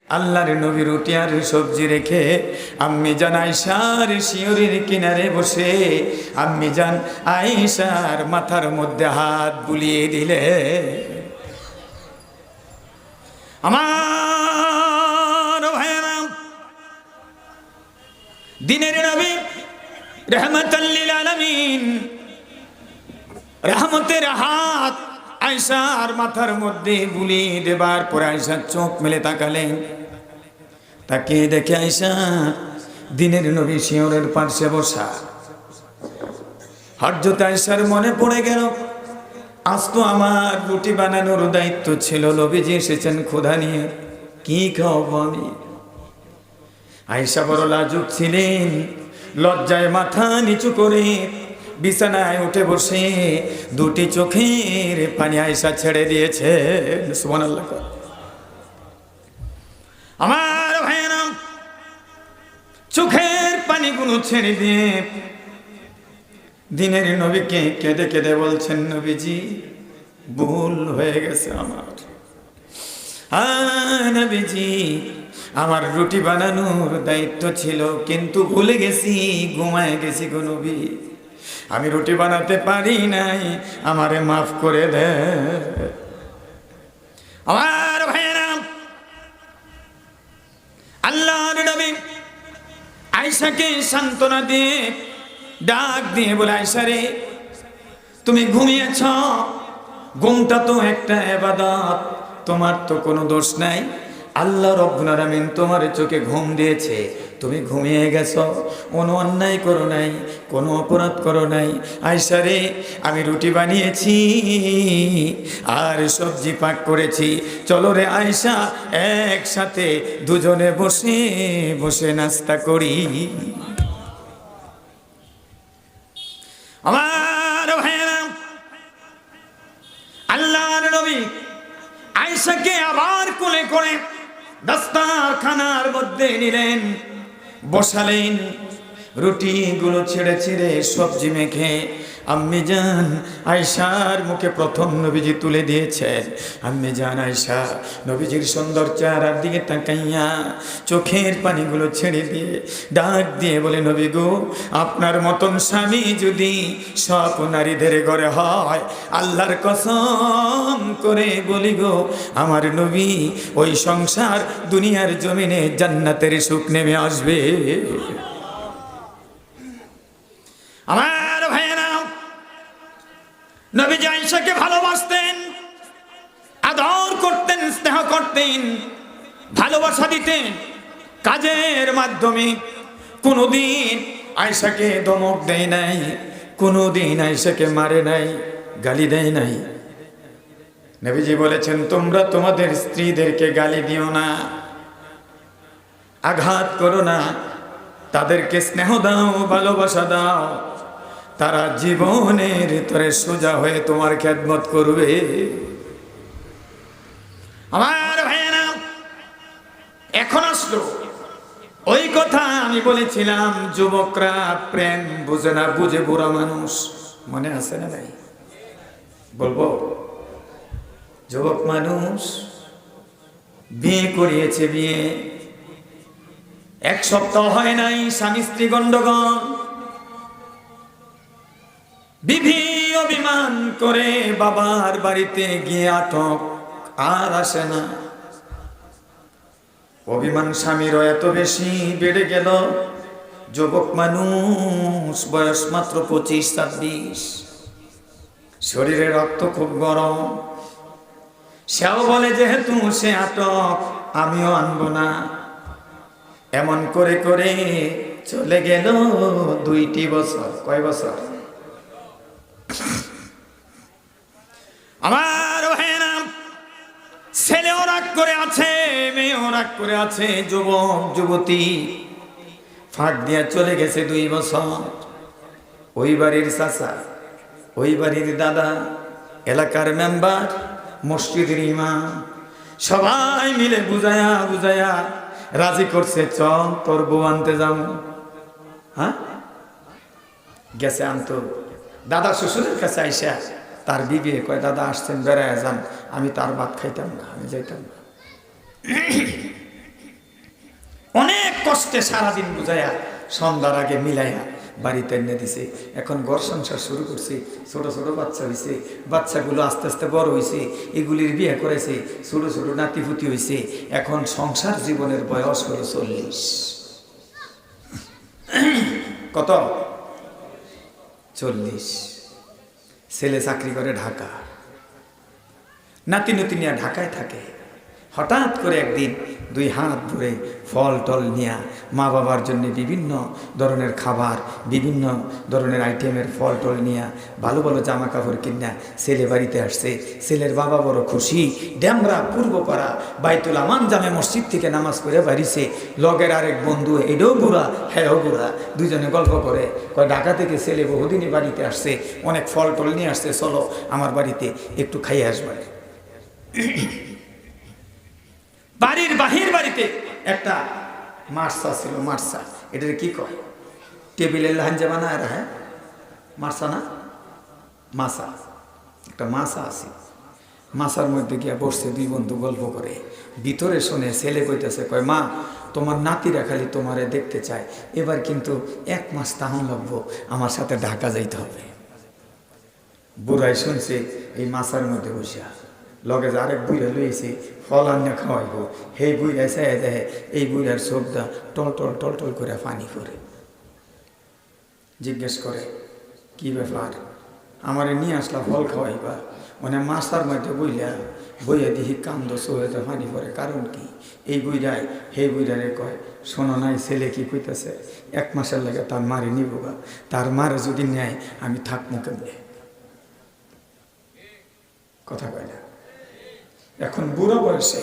আল্লাহর নবী রুটি আর সবজি রেখে আম্মি জান আয়েশার শিয়রের কিনারে বসে আম্মি জান আয়েশার মাথার মধ্যে হাত বুলিয়ে দিলে। আমার ভাইরা, দিনের নবী রাহমাতাল লিল আলামিন রহমতের হাত আয়েশার মাথার মধ্যে বুলিয়ে দেবার পর আয়েশা চোখ মেলে তাকালেন। তাকে দেখে আয়েশা দিনের নবী শিয়রের পাশে বসা। হযরত আয়েশার মনে পড়ে গেল, আজ তো আমার রুটি বানানোর দায়িত্ব ছিল, নবীজি এসেছেন ক্ষুধা নিয়ে, কি খাওয়াবো আমি? আয়েশা বড় লাজুক ছিলেন, লজ্জায় মাথা নিচু করে বিছানায় উঠে বসে দুটি চোখের পানি আয়েশা ছেড়ে দিয়েছে। সুবহানাল্লাহ। আমার ভাইরা, চোখের পানিগুলো ছেড়ে দিয়ে দিনের নবীকে কেঁদে কেঁদে বলছেন, নবীজি ভুল হয়ে গেছে আমার। নবীজি, আমার রুটি বানানোর দায়িত্ব ছিল, কিন্তু ভুলে গেছি, ঘুমায় গেছি গো নবী, আমি রুটি বানাতে পারি নাই, আমারে মাফ করে দে। আমার ভাইরা, আল্লাহর নবী আয়েশাকে সান্ত্বনা দিয়ে ডাক দিয়ে বলে, আয়েশা রে, তুমি ঘুমিয়েছ, ঘুমটা তো একটা ইবাদত, তোমার তো কোনো দোষ নাই, আল্লাহ রাব্বুল আলামিন তোমার চোখে ঘুম দিয়েছে, তুমি ঘুমিয়ে গেছো, কোনো অন্যায় করো নাই, কোনো অপরাধ করো নাই। আয়েশা রে, আমি রুটি বানিয়েছি আর সবজি পাক করেছি, চলো রে আয়েশা, একসাথে দুজনে বসে বসে নাস্তা করি। আমার ভাইরা, আল্লাহর নবী আয়েশাকে আবার কোলে করে দস্তরখানার মধ্যে নিলেন, বসালেন, রুটিগুলো ছেড়ে ছেড়ে সবজি মেখে আম্মি জান আয়েশার মুখে প্রথম নবীজি তুলে দিয়েছেন। আম্মি জান আয়েশা নবীজির সুন্দর চেহারার দিকে তাকাইয়া চোখের পানিগুলো ছেড়ে দিয়ে ডাক দিয়ে বলে, নবী গো, আপনার মতন স্বামী যদি সব নারীদের ঘরে হয়, আল্লাহর কসম করে বলি গো, আমার নবী, ওই সংসার দুনিয়ার জমিনে জান্নাতের সুখ নেমে আসবে। আমার ভাইয়েরা, নবী আয়েশাকে ভালোবাসতেন, আদর করতেন, স্নেহ করতেন, ভালোবাসা দিতেন কাজের মাধ্যমে। কোনোদিন আয়েশাকে ধমক দেয় নাই, কোনোদিন আয়েশাকে মারে নাই, গালি দেয় নাই। নবীজি বলেছেন, তোমরা তোমাদের স্ত্রীদেরকে গালি দিও না, আঘাত করো না, তাদেরকে স্নেহ দাও, ভালোবাসা দাও, তারা জীবনের ভিতরে সোজা হয়ে তোমার খেদমত করবে। আমার ভাইয়েরা, এখন আসলো ওই কথা আমি বলেছিলাম, যুবকরা প্রেম বুঝে না, বুঝে বুড়া মানুষ, মনে আছে না ভাই? বলবো, যুবক মানুষ বিয়ে করিয়েছে, বিয়ে এক সপ্তাহ হয় নাই, স্বামী স্ত্রী গন্ডগোল, বিধি অভিমান করে বাবার বাড়িতে গিয়ে আটক, আর আসে না। অভিমান স্বামীরও এত বেশি বেড়ে গেল, যুবক মানুষ, বয়স মাত্র 25-26, শরীরে রক্ত খুব গরম, সেও বলে যেহেতু সে আটক, আমিও আনবো না। এমন করে করে চলে গেল 2টি বছর। কয় বছর? আমার ভাইয়েরা, ছেলেও রাগ করে আছে, মেয়েও রাগ করে আছে, যুবক যুবতী ফাঁক দিয়া চলে গেছে 2 বছর। ওই বাড়ির চাচা, ওই বাড়ির দাদা, এলাকার মেম্বার, মসজিদের ইমাম, সবাই মিলে বুঝায়া বুঝায়া রাজি করছে, চল তোর বউ আনতে যাও। হ্যাঁ, গেছে আনতো। দাদা শ্বশুরের কাছে আইসা তার বিবে কয়, দাদা আসছেন, বেড়ায় যান, আমি তার ভাত খাইতাম না, আমি যাইতাম না। কষ্টে সারাদিন বুঝাইয়া সন্ধ্যার আগে মিলাইয়া বাড়িতে এনে দিছে। এখন ঘর সংসার শুরু করছে, ছোট ছোট বাচ্চা হয়েছে, বাচ্চাগুলো আস্তে আস্তে বড় হয়েছে, এগুলির বিয়ে করেছে, ছোট ছোট নাতিপুতি হয়েছে। এখন সংসার জীবনের বয়স হলো 40। কত? 40। ছেলে চাকরি করে ঢাকা, নাতি নতি নিয়ে ঢাকায় থাকে। হঠাৎ করে একদিন 2 হাত ভরে ফল টল নিয়ে মা বাবার জন্য বিভিন্ন ধরনের খাবার, বিভিন্ন ধরনের আইটেমের ফল টল নিয়ে ভালো ভালো জামা কাপড় কিনা ছেলে বাড়িতে আসছে। ছেলের বাবা বড় খুশি। ড্যামরা পূর্বপাড়া বাইতুল আমান জামে মসজিদ থেকে নামাজ পড়ে বাড়িছে। লগের আরেক বন্ধু, এডও বুড়া হ্যাঁ বুড়া, দুজনে গল্প করে কয় ঢাকা থেকে ছেলে বহুদিনই বাড়িতে আসছে, অনেক ফল টল নিয়ে আসছে, চলো আমার বাড়িতে একটু খাইয়ে আসবে। বাড়ির বাহির বাড়িতে একটা মার্সা ছিল। মার্সা এটার কি কয়? টেবিলের লাঞ্জা বানায় রা, হ্যাঁ মার্সা না, মাসা। একটা মাসা আছে, মাসার মধ্যে গিয়া বসছে 2 বন্ধু গল্প করে। ভিতরে শুনে ছেলে কইতেছে, কয় মা তোমার নাতিরা খালি তোমারে দেখতে চায়, এবার কিন্তু 1 মাস তাহন লাগবো, আমার সাথে ঢাকা যাইতে হবে। বুড়াই শুনছে এই মাসার মধ্যে বসিয়া, লগে যে আরেক বুড়া লইছে ফল আনিয়া খাওয়াইব। সেই বুড়া চাই দেখে এই বুড়ার চোখটা টল টল টল টল করে পানি করে। জিজ্ঞেস করে, কি ব্যাপার, আমারে নিয়ে আসলা ফল খাওয়াইবা? মানে মাসার মধ্যে বইয়া দিহি কান্দ সোহেতে পানি পরে, কারণ কি? এই বুড়ায় সেই বুড়ারে কয়, শোনো নাই ছেলে কি কইতেছে, 1 মাসের লাগে তার মারে নিবগা, তার মারে যদি নেয় আমি থাকবো কেমনে? কথা কয় না। এখন বুড়া বয়সে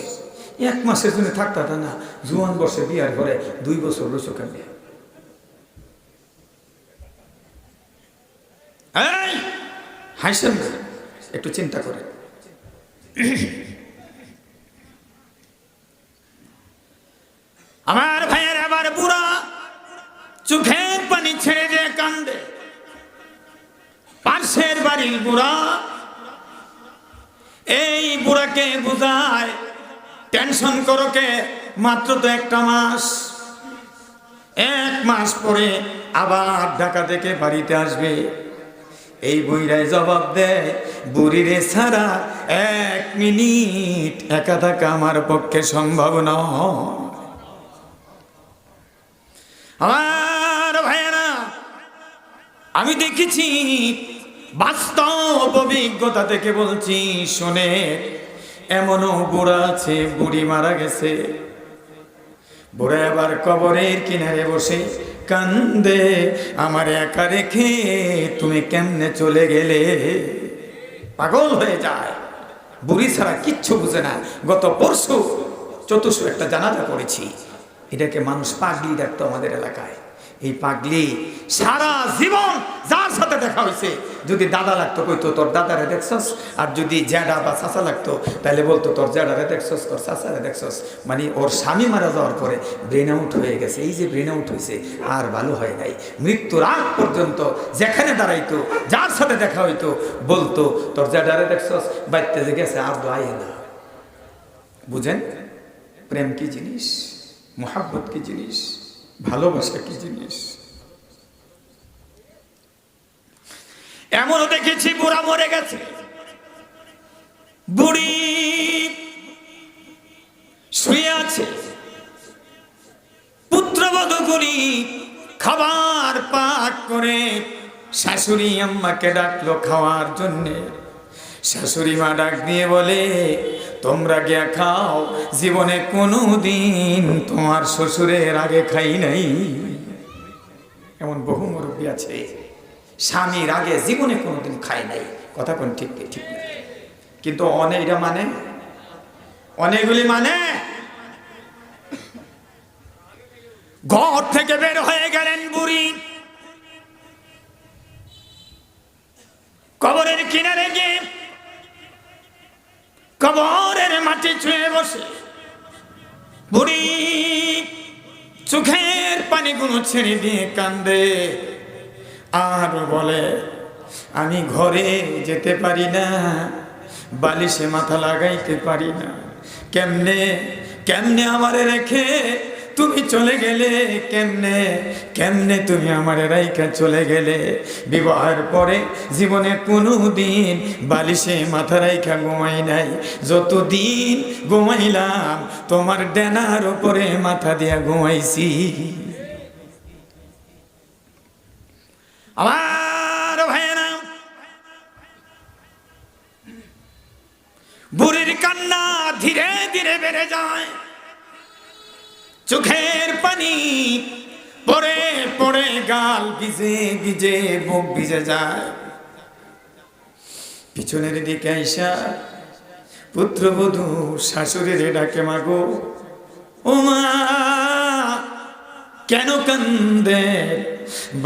1 মাসের জন্য থাকতা না, জুয়ান বর্ষে বিয়ার পরে 2 বছর রয়েছে কেমনে? হাসেন না, একটু চিন্তা করে। আমার ভাইয়ের আবার বুড়া চোখের পানি ছেড়ে দিয়ে কান্দে। পাশের বাড়ির বুড়া এই বুড়াকে বুঝায়, টেনশন করো কে, মাত্র তো 1 মাস, 1 মাস পরে আবার ঢাকা থেকে বাড়িতে আসবে। এই বুড়ায় জবাব দেয়, বুড়িরে ছাড়া 1 মিনিট একা থাকা আমার পক্ষে সম্ভব নয়। আমার ভাইয়েরা, আমি দেখেছি, বাস্তব অভিজ্ঞতা থেকে বলছি, শোনে, এমনও বুড়া আছে বুড়ি মারা গেছে, বুড়া আবার কবরের কিনারে বসে কান্দে, আমার একা রেখে তুমি কেমনে চলে গেলে। পাগল হয়ে যায়, বুড়ি ছাড়া কিচ্ছু বুঝে না। গত পরশু চতুর্শো একটা জানাজা করেছি, এটাকে মানুষ পাগলি ডাকতো আমাদের এলাকায়। এই পাগলি সারা জীবন যার সাথে দেখা হয়েছে, যদি দাদা লাগতো কইতো তোর দাদারে দেখছস, আর যদি জ্যাডা বা চাচা লাগতো তাহলে বলতো তোর জ্যাডারে দেখছস, তোর চাচারে দেখছস। মানে ওর স্বামী মারা যাওয়ার পরে ব্রেন আউট হয়ে গেছে। এই যে ব্রেন আউট হয়েছে আর ভালো হয় নাই, মৃত্যুর আগ পর্যন্ত যেখানে দাঁড়াইতো, যার সাথে দেখা হইতো বলতো তোর জ্যাডারে দেখছস, বাইতে যে গেছে আর আয় না। বুঝেন প্রেম কি জিনিস, মোহাব্বত কি জিনিস, ভালোবাসা কি জিনিস। এমনও দেখেছি বুড়া মরে গেছে, বুড়ি শুয়ে আছে, পুত্রবধূগুলি খাবার পাক করে শাশুড়ি আম্মাকে ডাকলো খাওয়ার জন্যে। শাশুড়ি মা ডাক দিয়ে বলে, তোমরা গিয়া খাও, জীবনে কোনোদিন তোমার শ্বশুরের আগে খাই নাই। এমন বহু মুরব্বী আছে স্বামীর আগে জীবনে কোনোদিন খায় নাই। কথা কোন ঠিক ঠিক না, কিন্তু অনেকটা মানে, অনেকগুলি মানে ঘর থেকে বের হয়ে গেলেন বুড়ি, কবরের কিনারে গিয়ে কবরের মাটি ছুঁয়ে বসে বুড়ি চোখের পানিগুলো ছেড়ে দিয়ে কান্দে আর বলে, আমি ঘরে যেতে পারি না, বালিশে মাথা লাগাইতে পারি না, কেমনে কেমনে আমারে রেখে তুমি চলে গেলে কেমনে কেমনে তুমি আমার রাইখা চলে গেলে। বিবাহের পরে জীবনে কোনোদিন বালিশে মাথা রাইখা ঘুমাই নাই, যতদিন ঘুমাইলাম তোমার ডেনার উপরে মাথা দিয়া ঘুমাইছি। আমার ভাইয়েরা, বুড়ির কান্না ধীরে ধীরে বেড়ে যায়, চোখের পানি পড়ে পড়ে গাল ভিজে ভিজে বুক ভিজে যায়। পিছনের দিকে আইসা পুত্রবধূ শাশুড়িরে ডাকে, মাগো ও মা কেন কান্দে?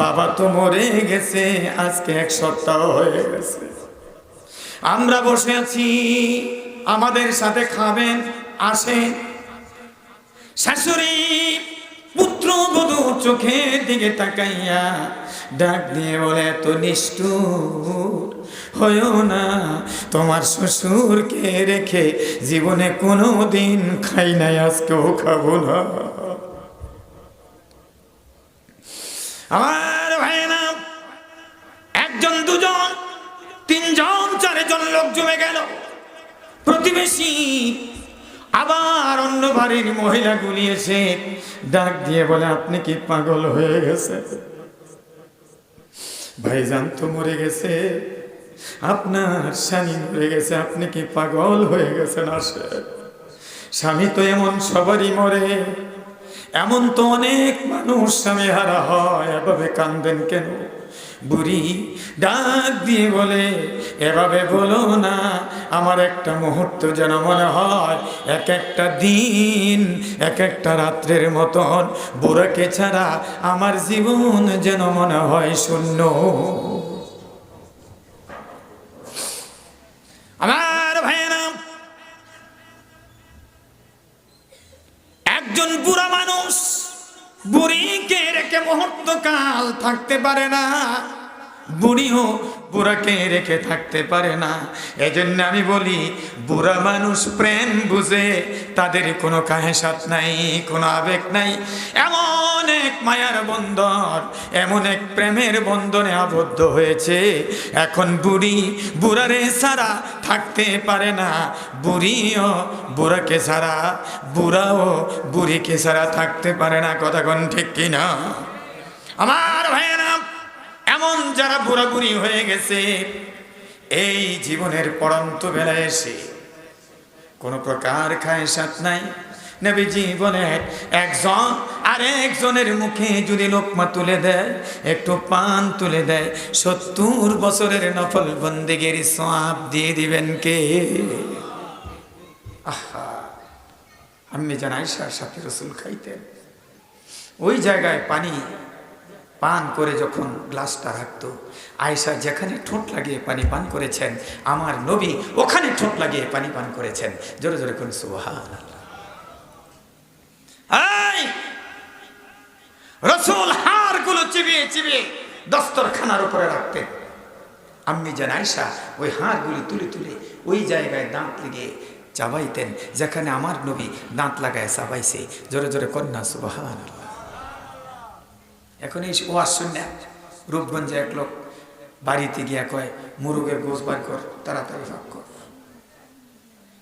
বাবা তো মরে গেছে, আজকে 1 সপ্তাহ হয়ে গেছে। আমরা বসে আছি, আমাদের সাথে খাবেন, আসেন। শাশুড়ি পুত্রবধূ চোখের দিকে তাকাইয়া ডাক দিয়ে বলে, এত নিষ্ঠুর হয়ো না, তোমার শ্বশুরকে রেখে জীবনে কোনো দিন খাই নাই, আজকেও খাবো না। আমার ভাইয়েরা, 1 জন 2 জন 3 জন 4 জন লোক জমে গেল। প্রতিবেশী আবার অন্য বাড়ির মহিলাগুলি এসে ডাক দিয়ে বলে, আপনি কি পাগল হয়ে গেছে? ভাইজান তো মরে গেছে, আপনার স্বামী মরে গেছে, আপনি কি পাগল হয়ে গেছেন? আসে, স্বামী তো এমন সবারই মরে, এমন তো অনেক মানুষ স্বামী হারা হয়, এভাবে কান্দেন কেন? বুড়ি ডাক দিয়ে বলে, এভাবে বলো না, আমার একটা মুহূর্ত যেন মনে হয় এক একটা দিন এক একটা রাত্রের মতন, বুড়াকে ছাড়া আমার জীবন যেন মনে হয় শূন্য। আমার ভাইয়েরা, একজন বুড়া মানুষ বুড়িকে রেখে মুহূর্ত কাল থাকতে পারে না, বুড়িও বুড়াকে রেখে থাকতে পারে না। এজন্য আমি বলি, বুড়া মানুষ প্রেম বুঝে, তাদের কোনো কাহেসাত নাই, কোনো আবেগ নাই। এমন এক মায়ার বন্ধন, এমন এক প্রেমের বন্ধনে আবদ্ধ হয়েছে, এখন বুড়ি বুড়ারে ছাড়া থাকতে পারে না, বুড়িও বুড়াকে ছাড়া, বুড়াও বুড়িকে ছাড়া থাকতে পারে না। কথা কোন ঠিক কিনা? আমার ভাইয়েরা, এমন যারা বুড়া বুড়ি হয়ে গেছে, এই জীবনের পড়ন্ত বেলায় এসে কোনো প্রকার খায়সাত নাই। নবীজি বলেন, একজন আরেকজনের মুখে যদি লোকমা তুলে দেয়, একটু পান তুলে দেয়, 70 বছরের নফল বন্দেগীর সওয়াব দিয়ে দিবেন কে? আহা, আম্মি জান আয়েশার সাথে রাসূল খাইতেন, ওই জায়গায় পানি পান করে যখন গ্লাসটা রাখতো, আয়েশা যেখানে ঠোঁট লাগিয়ে পানি পান করেছেন, আমার নবী ওখানে ঠোঁট লাগিয়ে পানি পান করেছেন। জোরে জোরে কোন সুবহানাল্লাহ। রাসূল হাড়গুলো চিবিয়ে চিবিয়ে দস্তরখানার উপরে রাখতেন। আম্মি জান আয়েশা ওই হাড়গুলি তুলে তুলে ওই জায়গায় দাঁত লাগিয়ে চাবাইতেন, যেখানে আমার নবী দাঁত লাগায় চাবাইছে। জোরে জোরে কন্যা সুবহানাল্লাহ। এখন এই ওয়াজ শুনে রূপগঞ্জে এক লোক বাড়িতে গিয়া কয়, মুরগের গোশ বার কর, তাড়াতাড়ি ফাঁক কর।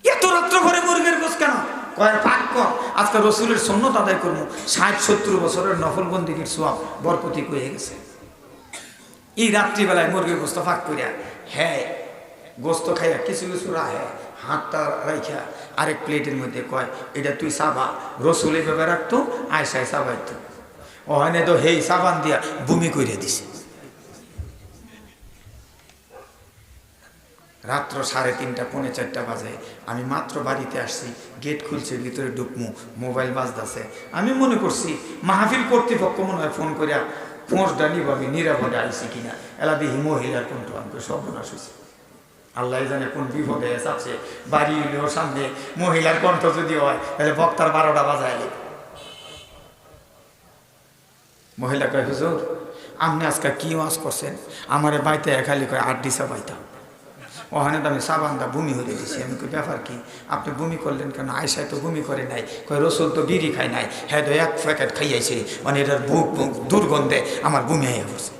এত রাত্র করে মুরগের গোশ কেন? কয় ফাঁক কর, আজকে রসুলের সুন্নত আদায় করবো। 60-70 বছরের নফল বন্দিগির সোয়াব বরকতি হয়ে গেছে। এই রাত্রিবেলায় মুরগির গোস্ত ফাঁক করিয়া, হ্যাঁ গোস্ত খাইয়া কিছু কিছু রাহে হাতটা রাইখা আরেক প্লেটের মধ্যে কয়, এটা তুই সাবা। রসুল এভাবে রাখতো, আয়সায় সাবাইতো, ওখানে তো হেই সাবান দিয়া বমি করে দিছে। রাত্র 3:30 পৌনে 4টা বাজে, আমি মাত্র বাড়িতে আসছি, গেট খুলছে, ভিতরে ঢুকমু, মোবাইল বাজতেছে। আমি মনে করছি মাহফিল কর্তৃপক্ষ মনে হয় ফোন করিয়া ফোঁসটা নিভাবে নিরাপদে আইসি কিনা, এলা দেখি মহিলার কণ্ঠ। আমি সর্বনাশ হয়েছে, আল্লাহ জানে কোন বিপদে আছে। বাড়ি হইলেও সামনে মহিলার কণ্ঠ যদি হয়, তাহলে বক্তার 12টা বাজাইলে। মহিলা কয়, হুজুর আপনি আজকে কি ওয়াজ করছেন? আমার বাড়িতে খালি কয় 8 দিশা পাইতাম। ওখানে তো আমি সাবানটা বমি হয়ে দিয়েছি। আমি কই ব্যাপার কি, আপনি বমি করলেন কেন? আয়সায় তো বমি করে নাই। কই রসুল তো বিড়ি খায় নাই, হ্যাঁ তো এক প্যাকেট খাইয়াছে, মানে এটার বুক দুর্গন্ধে আমার বমি হয়ে পড়ছে।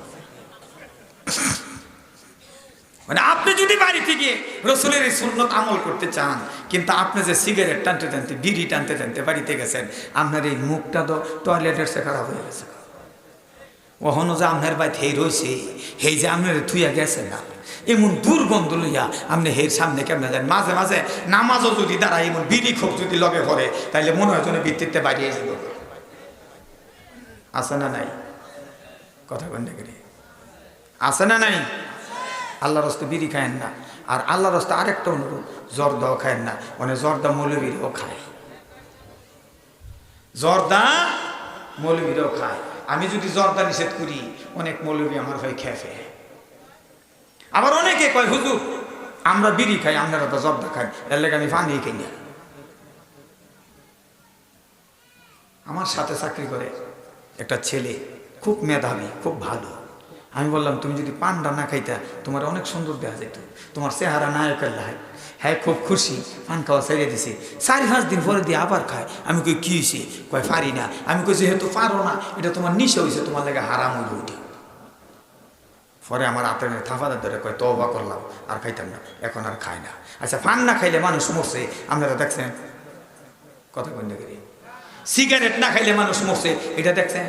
মানে আপনি যদি বাড়িতে গিয়ে রসুলের এই সুন্নত আমল করতে চান, কিন্তু আপনি যে সিগারেট টানতে টানতে বিড়ি টানতে টানতে বাড়িতে গেছেন, আপনার এই মুখটা তো টয়লেটের সে খারাপ হয়ে গেছে। ওখানো যে আপনার বাড়িতে হেই রয়েছে, হেই যে আপনার থুইয়া গেছে না, এমন দুর্গন্ধ লইয়া আপনি হের সামনে কেমন যান? মাঝে মাঝে নামাজও যদি দাঁড়ায় এমন বিড়ি খোপ যদি লগে পড়ে, তাইলে মনে হয় যেন ভিত্তিতে বাড়িয়ে যাব। আছে না নাই? কথা কন দেখে আছে না নাই? আল্লাহর রাস্তায় বিড়ি খায়েন না। আর আল্লাহর রাস্তায় আরেকটা অনুরোধ, জর্দাও খায়েন না। মানে জর্দা মৌলবীরাও খায়, জর্দা মৌলবীরাও খায়। আমি যদি জর্দা নিষেধ করি, অনেক মৌলবী আমার ভাই খেয়ে। আবার অনেকে কয় হুজুর আমরা বিড়ি খাই, আপনারা তো জর্দা খান, এর লেগে আমি পানি খাই না। আমার সাথে চাকরি করে একটা ছেলে, খুব মেধাবী, খুব ভালো। আমি বললাম তুমি যদি পানটা না খাইতা তোমার অনেক সুন্দর দেখা যেত, তোমার চেহারা নায়কের লাই। হ্যাঁ খুব খুশি, পান খাওয়া ছেড়ে দিছে। 4-5 দিন পরে দিয়ে আবার খায়। আমি কই কি হয়েছে? কয় পারি না। আমি কই যেহেতু পারো না, এটা তোমার নিশা হয়েছে, তোমার লেগে হারাম হইল ওইটা। পরে আমার হাতে থাফাদের ধরে কয় তওবা করলাম, আর খাইতাম না, এখন আর খাই না। আচ্ছা পান না খাইলে মানুষ মরছে, আপনারা দেখছেন? কথা কই না করি, সিগারেট না খাইলে মানুষ মরছে, এটা দেখছেন?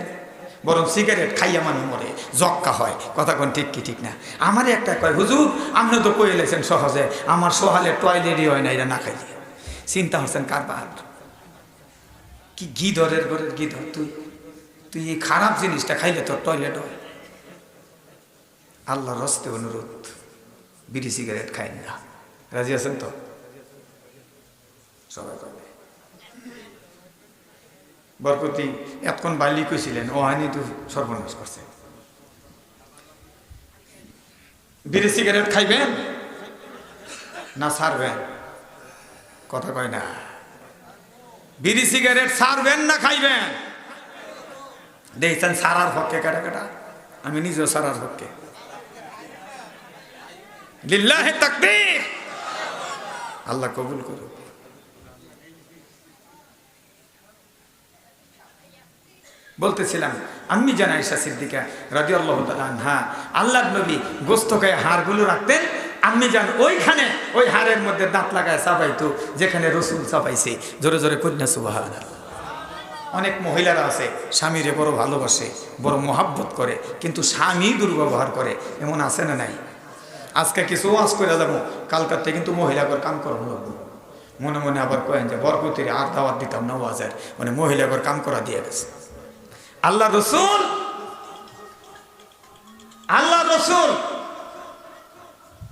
বরং সিগারেট খাইয়া মানুষ মরে, জক্কা হয়। কথা কোন ঠিক কি ঠিক না? আমারই একটা কয় হুজুর আপনি তো কই এলেছেন সহজে, আমার সোহালে টয়লেটই হয় না এটা না খাইলে। চিন্তা হচ্ছেন কারবার কি গিধরের ঘরের গিধর তুই, তুই এই খারাপ জিনিসটা খাইলে তোর টয়লেট হয়। আল্লাহর হস্তে অনুরোধ, বিড়ি সিগারেট খাই না। রাজি আছেন তো? সবাই করবে। বরকতি এতক্ষণ বালি কইছিলেন, ওহানি তো সর্বনাশ করছে। বিড়ি সিগারেট খাইবেন না ছাড়বেন? কথা কয় না। বিড়ি সিগারেট ছাড়বেন না খাইবেন? দেখছেন সারার পক্ষে কাটা কাটা, আমি নিজেও সারার পক্ষে। লিল্লাহি তাকবীর, আল্লাহ কবুল করুক। বলতেছিলাম আম্মি জান আয়েশা সিদ্দিকা রাদিয়াল্লাহু তাআলা আনহা, আল্লাহর নবী গোশত খায় হাড়গুলো রাখতেন। আম্মি জান ওইখানে ওই হাড়ের মধ্যে দাঁত লাগায় চাবাইতো যেখানে রসুল চাবাইছে। জোরে জোরে কন্যা সুবহানাল্লাহ। অনেক মহিলারা আছে স্বামীরে বড় ভালোবাসে, বড় মোহাব্বত করে, কিন্তু স্বামী দুর্ব্যবহার করে, এমন আছে না নাই? আজকে কিছু ওয়াজ করে যাবো, কালকাতে কিন্তু মহিলাগর কাম করা লাগবো। মনে মনে আবার কয়েন যে বরকতির আর দাওয়াত দিতাম না ওয়াজের, মানে মহিলাগর কাম করা দিয়ে গেছে। আল্লাহ রসুল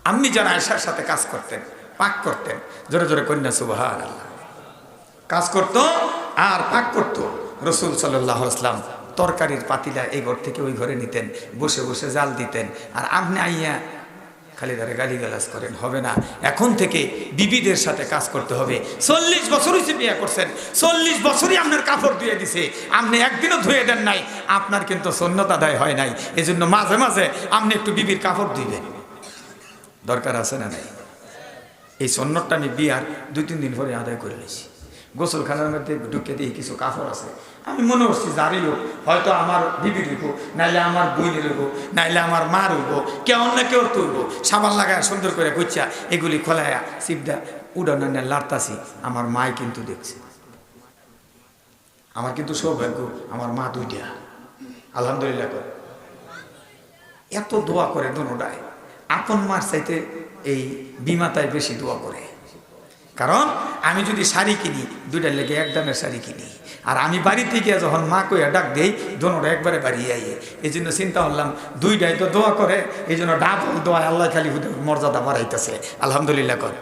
আম্মি জান আয়েশার সাথে কাজ করতেন, পাক করতেন। জোরে জোরে কন্যা সুবহানাল্লাহ। কাজ করতো আর পাক করতো। রসুল সাল্লাল্লাহু আলাইহি ওয়াসাল্লাম তরকারির পাতিলা এই ঘর থেকে ওই ঘরে নিতেন, বসে বসে জাল দিতেন। আর আপনি আইয়া খালি ধরে গালিগালাজ করেন, হবে না। এখন থেকে বিবিদের সাথে কাজ করতে হবে। 40 বছর হয়েছে বিয়ে করছেন, 40 বছরই আপনার কাপড় ধুয়ে দিছে, আপনি একদিনও ধুয়ে দেন নাই, আপনার কিন্তু সুন্নত আদায় হয় নাই। এজন্য মাঝে মাঝে আপনি একটু বিবির কাপড় ধুইবেন, দরকার আছে না নাই? এই সুন্নতটা আমি বিয়ার 2-3 দিন পরে আদায় করে নিয়েছি। গোসলখানার মধ্যে ঢুকে দিয়ে কিছু কাপড় আছে, আমি মনে করছি যারই হোক, হয়তো আমার বিবির হইব, নাইলে আমার বইনের হইব, নাইলে আমার মার হইব, কেউ না কেউ তুলব। সাবান লাগায় সুন্দর করে গুচ্ছা এগুলি খোলায়া সিপদা উড়ানো লাড়তাছি। আমার মায় কিন্তু দেখছে। আমার কিন্তু সৌভাগ্য, আমার মা 2টা, আলহামদুলিল্লাহ করে। এত দোয়া করে দোনোটায়, আপন মার চাইতে এই বিমাতায় বেশি দোয়া করে। কারণ আমি যদি শাড়ি কিনি, 2টার লেগে 1 দামের শাড়ি কিনি, আর আমি বাড়িতে গিয়ে যখন মা কইয়া ডাক দেই, দোনোটা একবারে বাড়ি আইয়ে। এই জন্য চিন্তা করলাম 2টাই তো দোয়া করে, এই জন্য ডাবল দোয়া আল্লাহ খালি মর্যাদা বাড়াইতেছে। আলহামদুলিল্লাহ করে।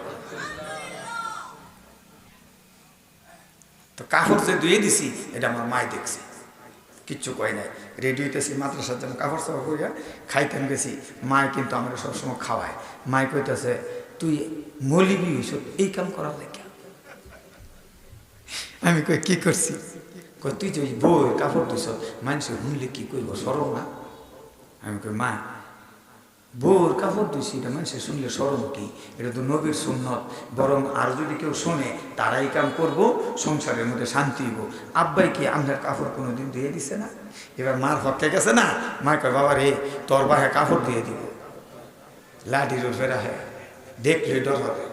তো কাপড় যে ধুয়ে দিছি, এটা আমার মাই দেখছে, কিচ্ছু কয় নাই। রেডি হইতেছি মাদ্রাসার জন্য কাপড় চাপড় করিয়া খাইতেন গেছি। মায় কিন্তু আমার সবসময় খাওয়ায়। মায় কইতেছে তুই মৌলবি হইছ এই কাম করার লেগে। আমি কই কি করছি? কই তুই যে বই কাপড় দিছ, মানুষ শুনলে কি করবো, সরব না? আমি কই মা বউর কাপড় ধুইছি, এটা মানুষের শুনলে স্মরণ কি? এটা তো নবীর সুন্নত। বরং আর যদি কেউ শোনে তারাই কাম করব, সংসারের মধ্যে শান্তি হইব। আব্বাই কি আপনার কাপড় কোনোদিন ধুয়ে দিছে না? এবার মার হকে গেছে না, মা কয় বাবা রে তোর বাহে কাপড় দিয়ে দিব, লাঠির উপরে রাখে, দেখলে ডর হবে।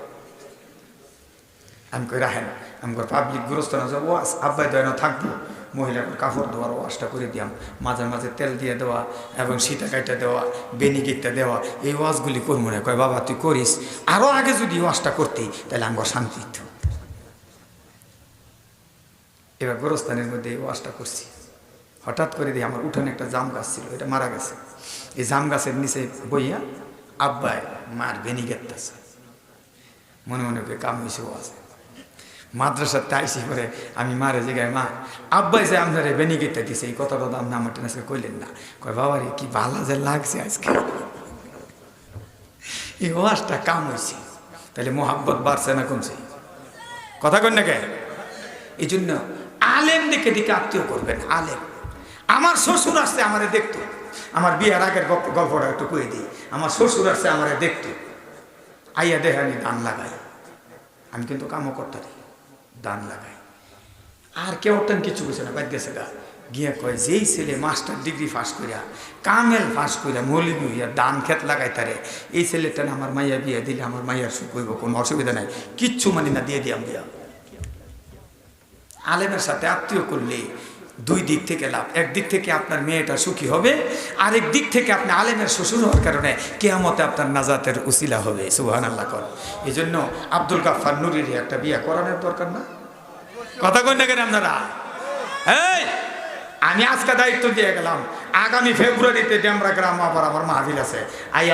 আমি কই রাখেন, আমি পাবলিক গুরুস্থানে যাবো, আব্বাই দয়না থাকবো, মহিলার কাপড় ধোয়ার ওয়াশটা করে দিয়াম, মাঝে মাঝে তেল দিয়ে দেওয়া এবং সীতা কাইটা দেওয়া, বেনিগিটটা দেওয়া, এই ওয়াশগুলি করবো না। কয় বাবা তুই করিস, আরও আগে যদি ওয়াশটা করতি তাহলে আমার শান্তি দিত। এবার গোরস্থানের মধ্যে এই ওয়াশটা করছি, হঠাৎ করে দিয়ে আমার উঠানে একটা জাম গাছ ছিল, এটা মারা গেছে। এই জাম গাছের নিচে বইয়া আব্বাই মার বেনিগেটতেছে, মনে মনে করে কাম হয়েছে ও আছে। মাদ্রাসার তাইসি করে আমি মারে জায়গায়, মা আব্বাই যে আপনারে বেনিগেটটা দিছে, এই কথাটা তো আপনি আমার টেনে কইলেন না। কয় বাবা রে কি ভালো যে লাগছে আজকে, এই ওয়াজটা কাম হয়েছে। তাহলে মোহাব্বত বাড়ছে না কমছে? কথা কন না কে? এই জন্য আলেম দেখে দিকে আত্মীয় করবেন। আলেম, আমার শ্বশুর আসছে আমারে দেখতো, আমার বিয়ের আগের গল্পটা একটু কয়ে দিই। আমার শ্বশুর আসছে আমারে দেখতো, আইয়া দেখে আমি দান লাগাই, আমি কিন্তু কামও করতে দিই, দান লাগাই। আর কেউ তেন কিছু বুঝে না, বাদ গেছে গা। গিয়া কয় যেই ছেলে মাস্টার ডিগ্রি পাস করিয়া, কামেল পাস করিয়া, মৌলবি হইয়া দান খেত লাগাই তারে, এই ছেলেটা আমার মাইয়া বিয়ে দিলে আমার মাইয়ার সুখ হইব, কোনো অসুবিধা নাই, কিচ্ছু মানি না, দিয়ে দিয়াম বিয়া। আলেমের সাথে আত্মীয় করলে দুই দিক থেকে লাভ। একদিক থেকে আপনার মেয়েটা সুখী হবে, আরেক দিক থেকে আপনি আলেমের শ্বশুর হওয়ার কারণে কিয়ামতে আপনার নাজাতের উসিলা হবে। সুবহানাল্লাহ কর। এই জন্য আব্দুল গাফফার নুরির একটা বিয়া করানোর দরকার না? কথা কই না কেন আপনারা? এই আমি আজকে দায়িত্ব দিয়ে গেলাম, আগামী ফেব্রুয়ারিতে ডেমরা গ্রাম আবার আমার মাহফিল আছে,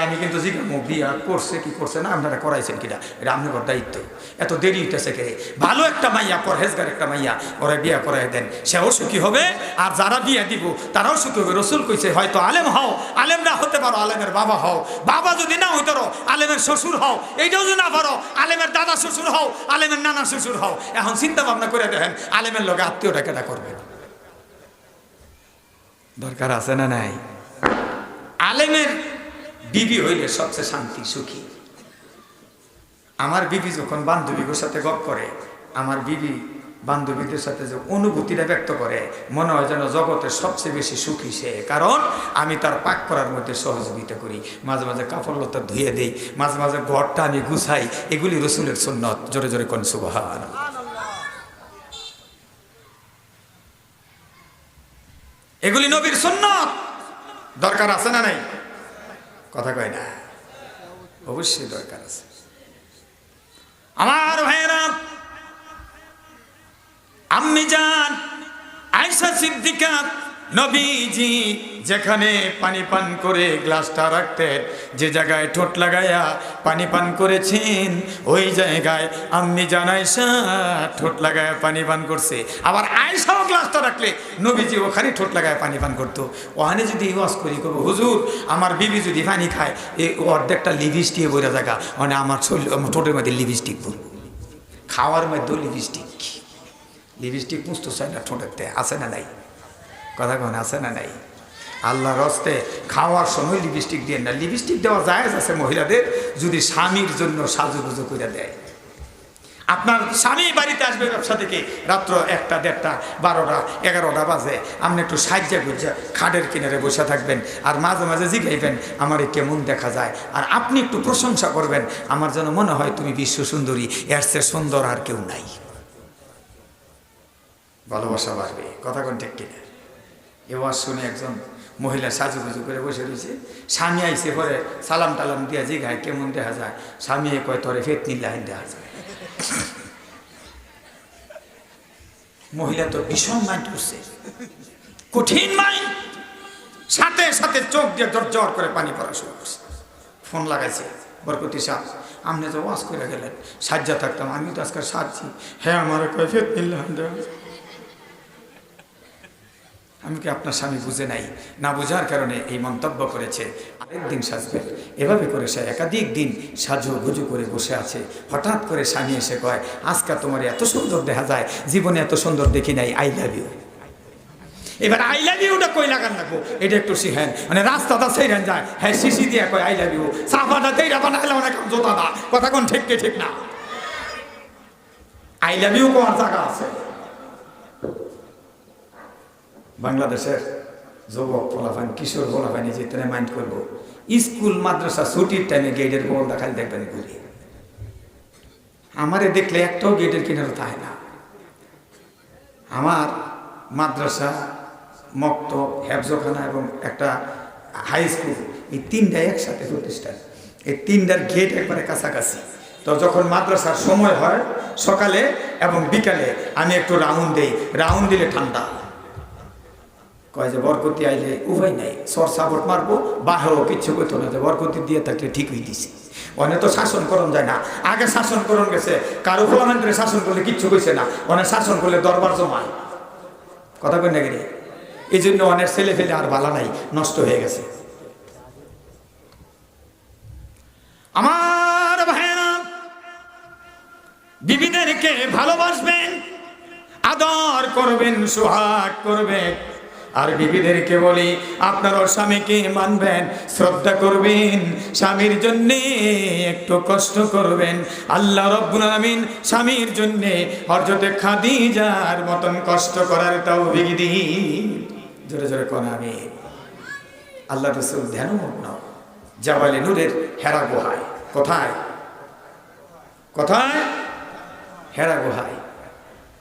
আমি কিন্তু জিজ্ঞাসা বিয়া করছে কি করছে না, আপনারা করাইছেন কিনা, এটা আপনার দায়িত্ব। এত দেরি হইতেছে কে? ভালো একটা মাইয়া, পরহেজগার একটা মাইয়া, ওরা বিয়া করাই দেন, সেও সুখী হবে, আর যারা বিয়া দিব তারাও সুখী হবে। রসুল কইছে হয়তো আলেম হও, আলেম না হতে পারো, আলেমের বাবা হও, বাবা যদি না হইতে পারো আলেমের শ্বশুর হও, এইটাও যদি না পারো আলেমের দাদা শ্বশুর হও, আলেমের নানা শ্বশুর হও। এখন চিন্তা ভাবনা করে দেখেন আলেমের লোকে আত্মীয়টা কেটা করবে। দরকার আছে না নাই? আলেমের বিবি হইলে সবচেয়ে শান্তি সুখী। আমার বিবি যখন বান্ধবীদের সাথে গপ করে, আমার বিবি বান্ধবীদের সাথে যে অনুভূতিটা ব্যক্ত করে, মনে হয় যেন জগতের সবচেয়ে বেশি সুখী সে। কারণ আমি তার পাক করার মধ্যে সহযোগিতা করি, মাঝে মাঝে কাপড় লতা ধুয়ে দিই, মাঝে মাঝে ঘরটা আমি গুছাই। এগুলি রসুলের সুন্নত। জোরে জোরে কোন সুবহান। এগুলি নবীর সুন্নত। দরকার আছে না নাই? কথা কয় না? অবশ্যই দরকার আছে। আমার ভাইয়েরা, আম্মি জান আয়েশা সিদ্দিকা নবীজি যেখানে পানি পান করে গ্লাসটা রাখতেন, যে জায়গায় ঠোঁট লাগাইয়া পানি পান করেছেন, ওই জায়গায় আম্মি জান আয়েশা ঠোঁট লাগাইয়া পানি পান করছে। আবার আয়েশাও গ্লাসটা রাখলে নবীজি ওখানে ঠোঁট লাগায় পানি পান করতো। ওখানে যদি ওয়াজ করি করবো, হুজুর আমার বিবি যদি পানি খায়, এই অর্ধেকটা লিপস্টিক বোঝা জায়গা, মানে আমার ঠোঁটের মধ্যে লিপস্টিক পরবো, খাওয়ার মধ্যেও লিপস্টিক। লিপস্টিক পুষতে চায় না ঠোঁটেতে, আছে না নাই? কথা কন আছে না নাই? আল্লাহর হস্তে খাওয়ার সময় লিপস্টিক দিয়ে না। লিপস্টিক দেওয়া জায়েজ আছে মহিলাদের, যদি স্বামীর জন্য সাজুগুজু করে দেয়। আপনার স্বামী বাড়িতে আসবে ব্যবসা থেকে, রাত্র 1টা 1:30 12টা 11টা বাজে, আপনি একটু সাজ্জা গুজ্জা খাটের কিনারে বসে থাকবেন, আর মাঝে মাঝে জিগাইবেন আমারে কেমন দেখা যায়, আর আপনি একটু প্রশংসা করবেন, আমার যেন মনে হয় তুমি বিশ্ব সুন্দরী, এর চেয়ে সুন্দর আর কেউ নাই। ভালোবাসা বাড়বে। কথা কোন ঠিক কিনা? এবার শুনে একজন মহিলা সাজুগুজু করে বসে রয়েছে, স্বামী আইসে পরে সালাম টালাম দিয়া জিগায় কেমন দেখা যায়, স্বামী কয় তোরে ফেতনি লাইন দেখা যায়। মহিলা তো ভীষণ মাইন্ড করছে, কঠিন মাইন্ড, সাথে সাথে চোখ দিয়ে জর করে পানি পড়া শুরু করছে। ফোন লাগাইছে, বরকতি সাহ আপনি তো ওয়াজ করে গেলেন, সাজ্জা থাকতাম, আমি তো আজকাল সাজছি। হ্যাঁ আমার কয় ফেতনি লাইন দেওয়া। আমি কি আপনার স্বামী বুঝে নাই? না বোঝার কারণে এই মন্তব্য করেছে। আরেকদিন সাজবেন। এভাবে করে সে একাধিক দিন সাজু গুজু করে বসে আছে। হঠাৎ করে স্বামী এসে কয় আজকে তোমার এত সুন্দর দেখা যায়, জীবনে এত সুন্দর দেখি নাই, আই লাভ ইউ। এবার আই লাভ ইউটা কই লাগান রাখবো এটা একটু শিখেন, মানে রাস্তাটা সেইরেন যায় হ্যাঁ শিশি দিয়ে কয় আই লাভ ইউ, সাফাটা তেইরা বানাইলে অনেক জোতা দা, কথা কোন ঠিক কি ঠিক না? আই লাভ ইউ কোয়ার জায়গা আছে? বাংলাদেশের যুবক ফলাফান কিশোর ফলাফানি যেতে মাইন্ড করবো স্কুল মাদ্রাসা ছুটির টাইমে গেটের বল দেখাল দেখবেন ঘুরে, আমারে দেখলে একটাও গেটের কিনারে থাকে না। আমার মাদ্রাসা, মক্তব, হেফজখানা এবং একটা হাই স্কুল, এই তিনটাই একসাথে প্রতিষ্ঠান, এই তিনটার গেট একবারে কাছাকাছি। তো যখন মাদ্রাসার সময় হয় সকালে এবং বিকালে আমি একটু রাউন্ড দিই, রাউন্ড দিলে ঠান্ডা কয় যে বরকতি আইলে উভয় নাই, সর সাপোর্ট মারবো বাহেও কিচ্ছু করতো না, যে বরকতি দিয়ে থাকলে ঠিক হয়ে দিছে। অনেক তো শাসন করণ যায় না, আগে শাসন করণ গেছে, কারো ফলামেন্টে শাসন করলে কিচ্ছু কইছে না, অনেক শাসন করলে দরবার জমায়, কথা কই না গেলে এই জন্য অনেক ছেলে ফেলে আর ভালো নাই, নষ্ট হয়ে গেছে। আমার ভাইরা, বিবিদেরকে ভালোবাসবেন, আদর করবেন, সোহাগ করবেন। আর বিবিদেরকে বলি আপনার স্বামীকে মানবেন, শ্রদ্ধা করবেন, স্বামীর জন্য একটু কষ্ট করবেন। আল্লাহ রাব্বুল আলামিন স্বামীর জন্য হযরতে খাদিজার মতন কষ্ট করার তৌফিক দিন। জোরে জোরে কোন আমিন। আল্লাহ রাসূল ধ্যানমগ্ন জাবালে নূরের হেরা গুহায়, কোথায় কোথায়? হেরা গুহায়।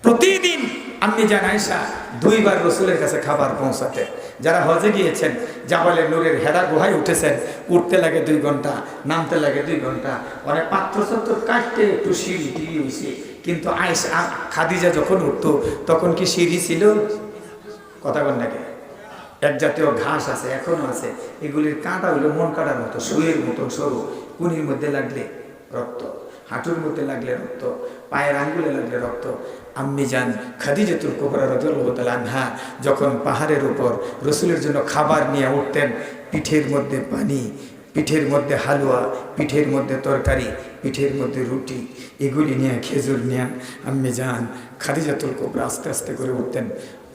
প্রতিদিন আম্মি জান আয়েশা 2 বার রাসূলের কাছে খাবার পৌঁছাতে। যারা হজে গিয়েছেন জাবালে নূরের হেরা গুহায় উঠেছেন, উঠতে লাগে 2 ঘন্টা, নামতে লাগে 2 ঘন্টা, অনেক পাত্র সত্তর কাটতে একটু সিঁড়ি টিড়ি হয়েছে। কিন্তু আয়েশা খাদিজা যখন উঠতো তখন কি সিঁড়ি ছিল? কথা বল নাকি? এক জাতীয় ঘাস আছে, এখনো আছে, এগুলির কাঁটা হইলো মন কাটার মতো, সুইয়ের মতন সরু, কুনির মধ্যে লাগলে রক্ত, হাঁটুর মধ্যে লাগলে রক্ত, পায়ের আঙ্গুলে লাগলে রক্ত। আম্মি জান খাদিজাতুল কুবরা রাদিয়াল্লাহু তাআলা আনহা যখন পাহাড়ের উপর রাসূলের জন্য খাবার নিয়ে উঠতেন, পিঠের মধ্যে পানি, পিঠের মধ্যে হালুয়া, পিঠের মধ্যে তরকারি, পিঠের মধ্যে রুটি, এগুলি নিয়ে খেজুর নিয়ে আম্মি জান খাদিজাতুল কুবরা আস্তে আস্তে করে উঠতেন।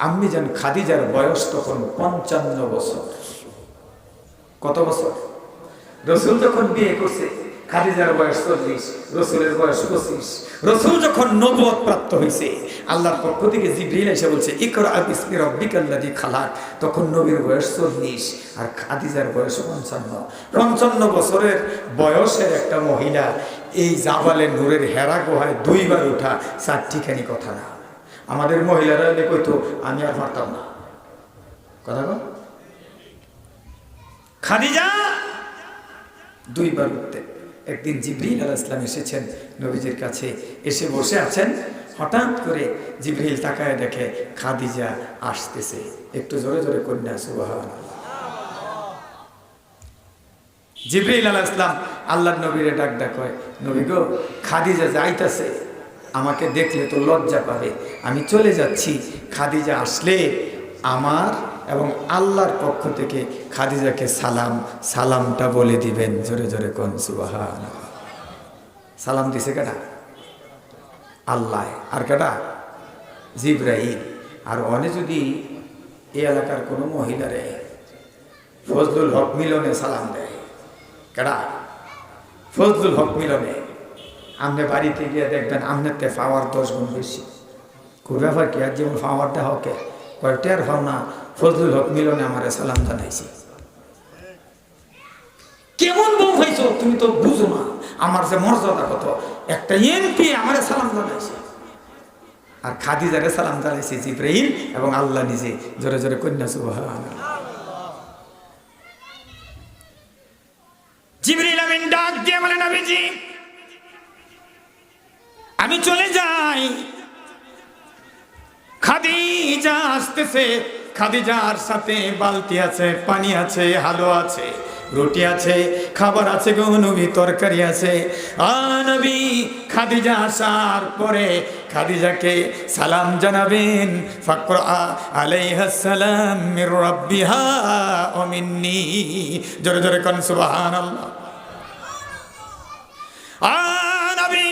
আম্মি জান খাদিজার বয়স তখন 55 বছর। কত বছর? রাসূল যখন বিয়ে করছে খাদিজার বয়স 40, রাসূলের বয়স 25। রাসূল যখন নবুয়ত প্রাপ্ত হয়েছে, আল্লাহর পক্ষ থেকে জিবরিল এসে বলছে ইকরা বিসমি রাব্বিকাল্লাযী খালাক, তখন নবীর বয়স 40 আর খাদিজার বয়স 55। 55 বছরের বয়সের একটা মহিলা এই জাবালে নূরের হেরা গুহায় 2 বার ওঠা 4টিখানি কথা না। আমাদের মহিলারা এলে কইতো আমি আর পারতাম না, কথা বল। খাদিজা 2 বার উঠতে। একদিন জিবরিল আলাইহিস সালাম এসেছেন নবীজির কাছে, এসে বসে আছেন, হঠাৎ করে জিবরিল তাকায় দেখে খাদিজা আসতেছে। একটু জোরে জোরে কন্যা সুবহানাল্লাহ। জিবরিল আলাইহিস সালাম আল্লাহর নবীরে ডাক কয়, নবী গো, খাদিজা যাইতাছে, আমাকে দেখলে তো লজ্জা পাবে, আমি চলে যাচ্ছি, খাদিজা আসলে আমার এবং আল্লাহর পক্ষ থেকে খাদিজাকে সালামটা বলে দিবেন। জোরে জোরে কোন সুবহানাল্লাহ। সালাম দিছে কেডা? আল্লাহ। আর কেডা? জিবরাইল। আর অনে যদি এই এলাকার কোনো মহিলারে ফজলুল হক মিলনে সালাম দেয়, কেডা? ফজলুল হক মিলনে। আপনি বাড়িতে গিয়ে দেখবেন আপনার তে পাওয়ার 10 গুণ বেশি। খুব ব্যাপার কি? আর যেমন পাওয়ারটা হকে কয়েকটার ভাও না, ফজলুল হক মিলনে আমার সালাম জানাইছি। কেমন বউ হয়েছ তুমি তো বুঝো না, আমার যে মর্যাদা কত, একটা এমপি আমার সালাম জানাইছে। আর খাদিজারে সালাম জানাইছে জিবরাইল এবং আল্লাহ নিজে। জোরে জোরে কন্যা সুবহানাল্লাহ। জিবরিল আমিন ডাক দিয়ে বলে, নবীজি আমি চলে যাই, খাদিজা আসতেছে। খাদিজার সাথে বালতি আছে, পানি আছে, হালুয়া আছে, রুটি আছে, খাবার আছে গো নবী, তরকারি আছে। নবী খাদিজা আসার পরে খাদিজাকে সালাম জানাবেন। ফাকরা আলাইহাস সালাম মির রাব্বিহা ওয়া মিন্নি। জোরে জোরে কোন সুবহানাল্লাহ। নবী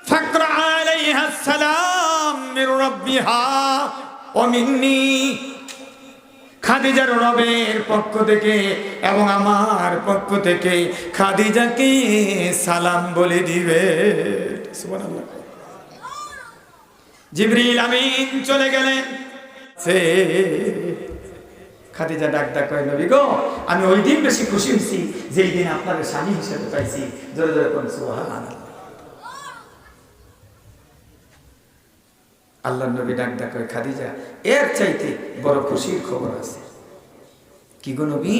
ফাকরা আলাইহাস সালাম মির রাব্বিহা ওয়া মিন্নি। খাদিজার রবের পক্ষ থেকে এবং আমার পক্ষ থেকে খাদিজাকে সালাম বলে দিবে। সুবহানাল্লাহ। জিবরিল আমিন চলে গেলেন। সে খাদিজা ডাক কয়, নবী গো, আমি ওই দিন বেশি খুশি হয়েছি যেই দিন আপনার স্বামী হিসেবে পাইছি। জোরে জোরে কোন সুবহানাল্লাহ। আল্লাহর নবী ডাক কয়, খাদিজা, এর চাইতে বড় খুশির খবর আছে। কি গো নবী?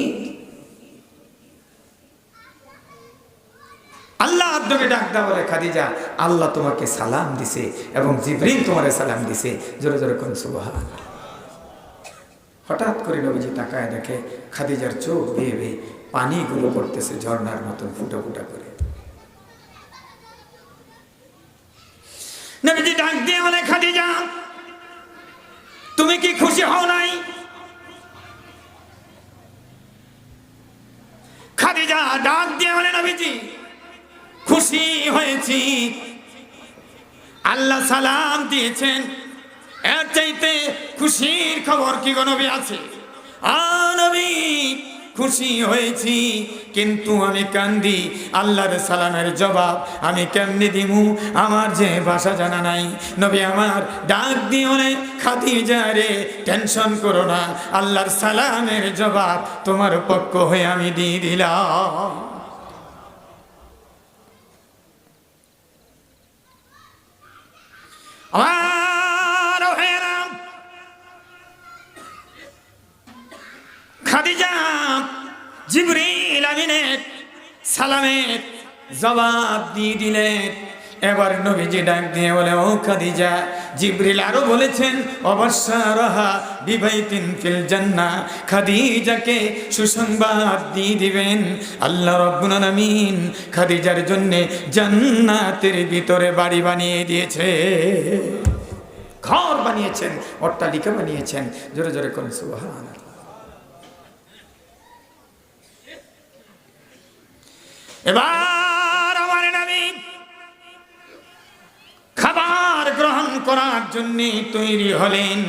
আল্লাহর নবী ডাক বলে, খাদিজা, আল্লাহ তোমাকে সালাম দিছে এবং জিবরিল তোমারে সালাম দিছে। জোরে জোরে কোন সুবহানাল্লাহ। হঠাৎ করে নবীজি তাকায় দেখে খাদিজার চোখ বেয়ে বেয়ে পানিগুলো পড়তেছে ঝর্ণার মতন ফুটা ফুটা করে। নবীজি ডাক দিয়ে বলে, খাদিজা, তুমি কি খুশি হও নাই? খাদিজা ডাক দিয়ে বলে, নবীজি, খুশি হয়েছি, আল্লাহ সালাম দিয়েছেন, এর চাইতে খুশির খবর কি গো নবী আছে? নবী, খুশি হয়েছি, কিন্তু আমি কান্দি। আল্লাহর সালামের জবাব আমি কেমনি দিমু? আমার যে ভাষা জানা নাই। নবী আমার ডাক দিয়ে বলে, খাদিজা রে, টেনশন করো না, আল্লাহর সালামের জবাব তোমার পক্ষ হয়ে আমি দিয়ে দিলাম। খাদিজা জিবরিল আমিনের সালামের জবাব দিয়ে দিলেন। এবার নবীজি ডাক দিয়ে বলে, ও খাদিজা, জিবরিল আরো বলেছেন, অবশ্যরহা বিবাইতিন ফিল জান্নাহ, খাদিজাকে সুসংবাদ দিয়ে দিবেন আল্লাহ রাব্বুল আলামিন খাদিজার জন্য জান্নাতের ভিতরে বাড়ি বানিয়ে দিয়েছে, ঘর বানিয়েছেন, অট্টালিকা বানিয়েছেন। জোরে জোরে কোন সুবহানাল্লাহ। এবার আমার নবী খাবার গ্রহণ করার জন্য তৈরি হলেন।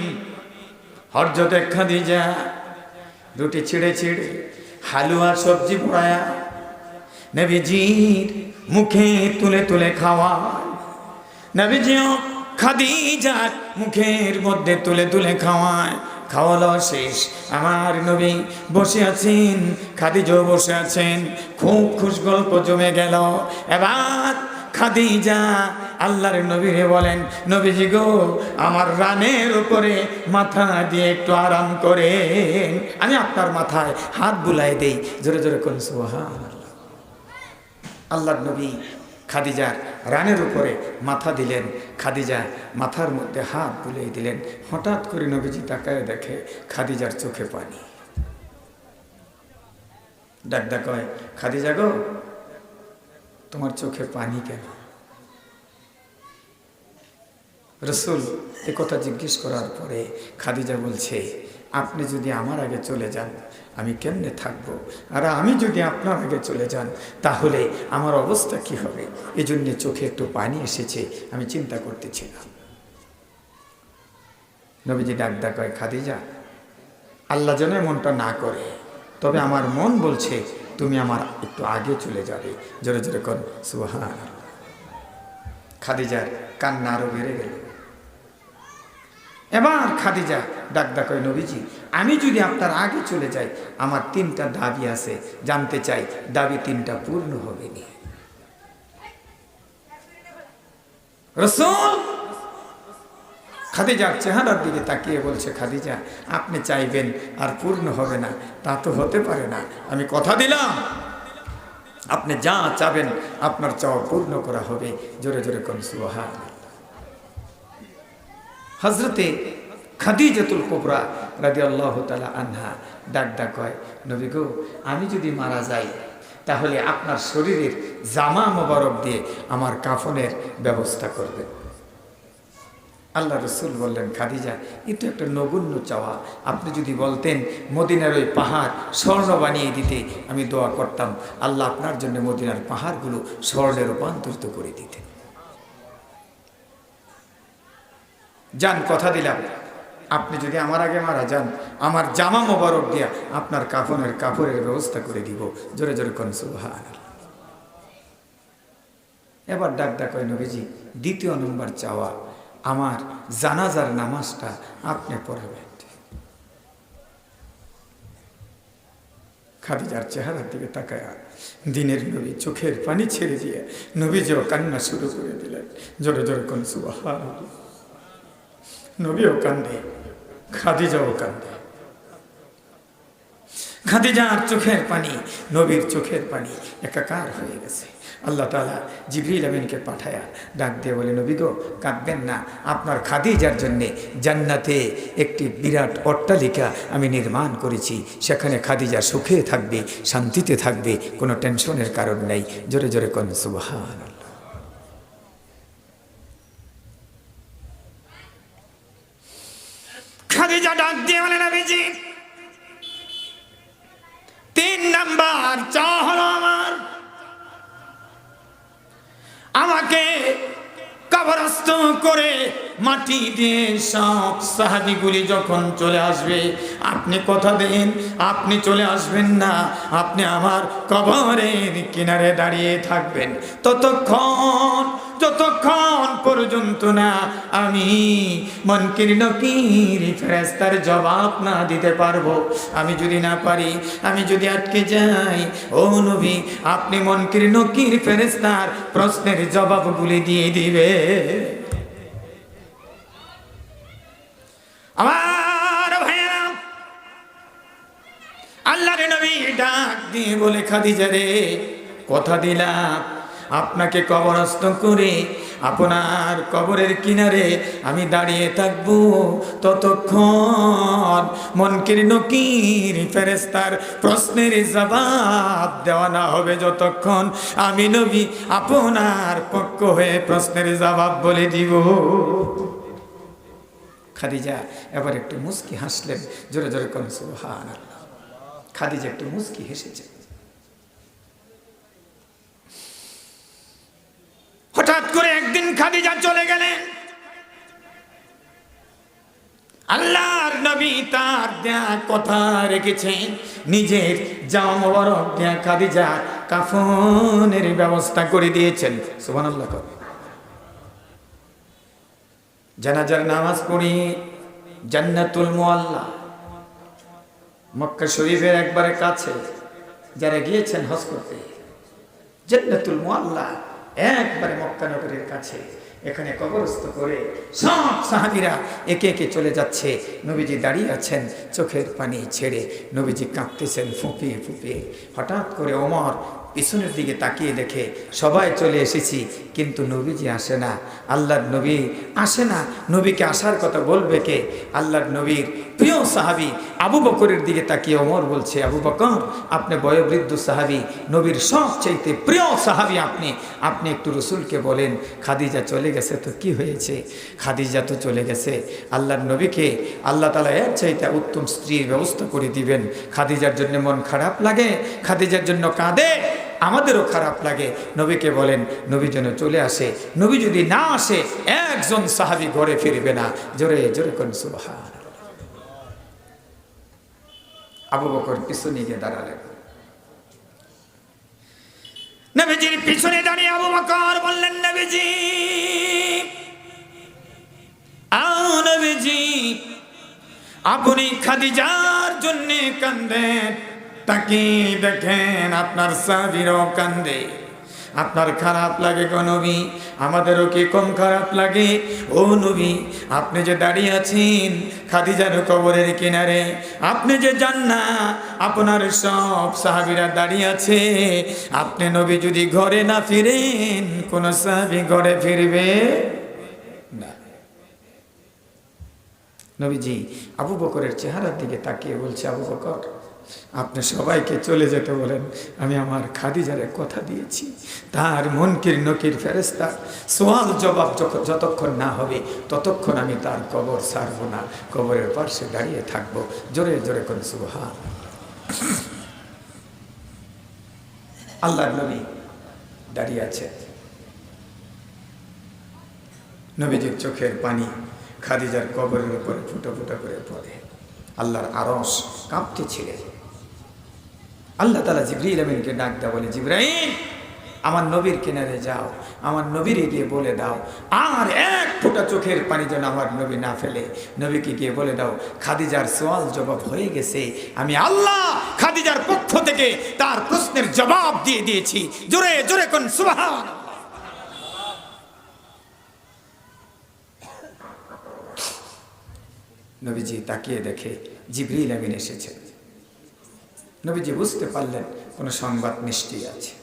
হযরতে খাদিজা রুটি ছিঁড়ে ছিঁড়ে হালুয়া সবজি পোড়ায়া নবীজির মুখে তুলে তুলে খাওয়ায়। নবীজিও খাদিজার মুখের মধ্যে তুলে তুলে খাওয়ায়। খাওয়ালো শেষ, আমার নবী বসে আছেন, খাদিজাও বসে আছেন, খুব খুশ গল্প জমে গেল। এবার খাদিজা আল্লাহর নবীরে বলেন, নবীজি গো, আমার রানের উপরে মাথা দিয়ে একটু আরাম করেন, আমি আপনার মাথায় হাত বুলাই দেই। জোরে জোরে কোন সুবহানাল্লাহ। আল্লাহর নবী খাদিজার রানের উপরে মাথা দিলেন, খাদিজা মাথার মধ্যে হাত বুলিয়ে দিলেন। হঠাৎ করে নবীজি তাকায় দেখে খাদিজার চোখে পানি। ডাক কয়, খাদিজা গো, তোমার চোখে পানি কেন? রাসূল এ কথা জিজ্ঞেস করার পরে খাদিজা বলছে, আপনি যদি আমার আগে চলে যান আমি কেমনে থাকবো, আর আমি যদি আপনার আগে চলে যান তাহলে আমার অবস্থা কি হবে, এজন্য চোখে একটু পানি এসেছে, আমি চিন্তা করতেছিলাম। নবীজি ডাক কয়, খাদিজা, আল্লাহ যেন এমনটা না করে, তবে আমার মন বলছে তুমি আমার একটু আগে চলে যাবে। জোরে জোরে কর সুবহানাল্লাহ। খাদিজার কান্না আরো বেড়ে গেল। এবার খাদিজা ডাক কয়, নবীজি, আমি যদি আপনার আগে চলে যাই আমার 3টা দাবি আছে, জানতে চাই দাবি 3টা পূর্ণ হবে নি? রাসূল খাদিজার চেহারার দিকে তাকিয়ে বলছে, খাদিজা, আপনি চাইবেন আর পূর্ণ হবে না, তা তো হতে পারে না। আমি কথা দিলাম আপনি যা চাবেন আপনার চাওয়া পূর্ণ করা হবে। জোরে জোরে কোন সুবহানাল্লাহ। হযরতে খাদিজাতুল কুবরা রাদিয়াল্লাহু তাআলা আনহা ডাক কয়, নবী গো, আমি যদি মারা যাই তাহলে আপনার শরীরের জামা মোবারক দিয়ে আমার কাফনের ব্যবস্থা করবেন। আল্লাহ রাসূল বললেন, খাদিজা, এটা একটা নগণ্য চাওয়া, আপনি যদি বলতেন মদিনার ওই পাহাড় স্বর্ণ বানিয়ে দিতে আমি দোয়া করতাম, আল্লাহ আপনার জন্য মদিনার পাহাড়গুলো স্বর্ণে রূপান্তরিত করে দিতেন। যান, কথা দিলাম আপনি যদি আমার আগে মারা যান, আমার জামা মোবারক দিয়া আপনার কাপড়ের ব্যবস্থা করে দিব। জোরে জোরে কোন সুবহানাল্লাহ। এবার ডাক হয় নবীজি, দ্বিতীয় নম্বর চাওয়া, আমার জানাজার নামাজটা আপনি পড়াবেন। খাদিজার চেহারার দিকে তাকায়া দিনের নবী চোখের পানি ছেড়ে দিয়ে নবীজিও কান্না শুরু করে দিলেন। জোরে জোরে কোন সুবহানাল্লাহ। নবীও কান্দে, খাদিজাও কান্দে। খাদিজার চোখের পানি, নবীর চোখের পানি একাকার হয়ে গেছে। আল্লাহ তাআলা জিবরিল আমিনকে পাঠায়া ডাক দিয়ে বলে, নবী গো, কাঁদবেন না, আপনার খাদিজার জন্যে জান্নাতে একটি বিরাট অট্টালিকা আমি নির্মাণ করেছি। সেখানে খাদিজা সুখে থাকবে, শান্তিতে থাকবে, কোনো টেনশনের কারণ নেই। জোরে জোরে কোন সুবহানাল্লাহ। খাদিজা ডাক দিয়ে বলে, নবীজি, 3 নাম্বার চাওয়া হলো আমার, আমাকে কবরস্থ করে মাটি দিয়ে সব সাহাবীগুলি যখন চলে আসবে, আপনি কথা দেন আপনি চলে আসবেন না, আপনি আমার কবরের কিনারে দাঁড়িয়ে থাকবেন যতক্ষণ পর্যন্ত না আমি মুনকির নকির ফেরেশতার জবাব না দিতে পারবো। আমি যদি না পারি, আমি যদি আটকে যাই, ও নবী, আপনি মুনকির নকির ফেরেশতার প্রশ্নের জবাবগুলি দিয়ে দিবে। আমার ভাইয়েরা, আল্লাহর নবী ডাক দিয়ে বলে, খাদিজা রে, কথা দিলাম আপনাকে কবরস্থ করে আপনার কবরের কিনারে আমি দাঁড়িয়ে থাকবো ততক্ষণ মুনকির নকির ফেরেশতার প্রশ্নের জবাব দেওয়া না হবে, যতক্ষণ আমি নবী আপনার পক্ষ হয়ে প্রশ্নের জবাব বলে দিব। খাদিজা এবার একটু মুস্কি হাসলেন। জোরে জোরে কোন সুবহানাল্লাহ। খাদিজা একটু মুস্কি হেসেছে। হঠাৎ করে একদিন খাদিজা চলে গেলেন। আল্লাহর নবী তার দেয়া কথা রেখেছেন, নিজের জামা মোবারক দেয়া খাদিজা কাফনের ব্যবস্থা করে দিয়েছেন। সুবহানাল্লাহ। জানাজার নামাজ পড়ি জান্নাতুল মুআল্লা, মক্কা শরীফের একবারে কাছে, যারা গিয়েছেন হজ করতে, জান্নাতুল মুআল্লা একবারে মক্কা নগরীর কাছে। এখানে কবরস্থ করে সব সাহাবীরা একে একে চলে যাচ্ছে। নবীজি দাঁড়িয়ে আছেন চোখের পানি ছেড়ে, নবীজি কাঁদতেছেন ফুঁপিয়ে ফুঁপিয়ে। হঠাৎ করে ওমর পিছনের দিকে তাকিয়ে দেখে সবাই চলে এসেছি, কিন্তু নবীজি আসে না। আল্লাহর নবী আসে না, নবীকে আসার কথা বলবে কে? আল্লাহর নবীর প্রিয় সাহাবী আবু বকরের দিকে তাকিয়ে ওমর বলছে, আবু বকর, আপনি বয়োবৃদ্ধ সাহাবী, নবীর সবচাইতে প্রিয় সাহাবী, আপনি একটু রসুলকে বলেন খাদিজা চলে গেছে তো কি হয়েছে? খাদিজা তো চলে গেছে, আল্লাহর নবীকে আল্লাহ তাআলা এর চাইতে উত্তম স্ত্রীর ব্যবস্থা করে দিবেন। খাদিজার জন্য মন খারাপ লাগে, খাদিজার জন্য কাঁদে, আমাদেরও খারাপ লাগে। নবীকে বলেন নবী যেন চলে আসে। নবী যদি না আসে একজন সাহাবী ঘরে ফিরবে না। জোরে জোরে কোন সুবহানাল্লাহ। আবু বকর পিছনে গিয়ে দাঁড়ালেন। নবীজির পিছনে দাঁড়িয়ে আবু বকর বললেন, নবীজি, নবীজি, আপনি খাদিজার জন্য কাঁদেন, তাকে দেখেন আপনার সাহাবীরাও কান্দে, আপনার খারাপ লাগে গো নবী? আমাদেরও কি কম খারাপ লাগে? ও নবী, আপনি যে দাঁড়িয়ে আছেন খাদিজার কবরের কিনারে, আপনি যে যান না, আপনার সব সাহাবীরা দাঁড়িয়ে আছে। আপনি নবী যদি ঘরে না ফিরেন, কোন সাহাবী ঘরে ফিরবে না। নবীজি আবু বকরের চেহারার দিকে তাকিয়ে বলছে, আবু বকর, আপনি সবাইকে চলে যেতে বলেন, আমি আমার খাদিজারে কথা দিয়েছি, তার মুনকির নকির ফেরেশতা সওয়াল জবাব যতক্ষণ না হবে ততক্ষণ আমি তার কবর ছাড়ব না, কবরের পাশে দাঁড়িয়ে থাকবো। জোরে জোরে কোন সুবহান। আল্লাহর নবী দাঁড়িয়ে আছে, নবীজির চোখের পানি খাদিজার কবরের উপরে ফুটা ফুটা করে পড়ে। আল্লাহর আরশ কাঁপতেছিলেন। আল্লাহ তাআলা জিবরিল আমিনকে ডাক দেয়া বলে, জিবরাইল আমার নবীর কিনারে যাও, আমার নবীরে গিয়ে বলে দাও আর এক ফোঁটা চোখের পানি যেন আমার নবী না ফেলে। নবীকে গিয়ে বলে দাও খাদিজার সওয়াল জবাব হয়ে গেছে, আমি আল্লাহ খাদিজার পক্ষ থেকে তার প্রশ্নের জবাব দিয়ে দিয়েছি। জোরে জোরে কোন সুবহান। নবীজি তাকিয়ে দেখে জিবরিল আমিন এসেছেন। নবীজি বুঝতে পারলেন কোনো সংবাদ নিশ্চয়ই আছে।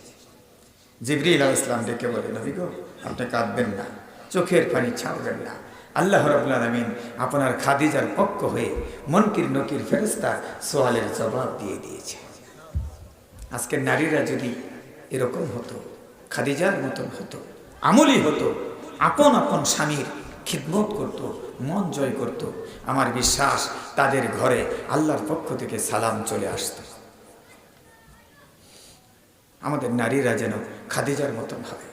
জিবরিল আলাইহিস সালাম ডেকে বলে, নবী গো আপনি কাঁদবেন না, চোখের পানি ছাড়বেন না। আল্লাহ রাব্বুল আলামিন আপনার খাদিজার পক্ষ হয়ে মুনকির নকির ফেরেশতা সওয়ালের জবাব দিয়ে দিয়েছে। আজকের নারীরা যদি এরকম হতো, খাদিজার মতন হতো, আমলি হতো, আপন আপন স্বামীর খিদমত করত, মন জয় করত, আমার বিশ্বাস তাদের ঘরে আল্লাহর পক্ষ থেকে সালাম চলে আসত। আমাদের নারীরা যেন খাদিজার মতন হবে,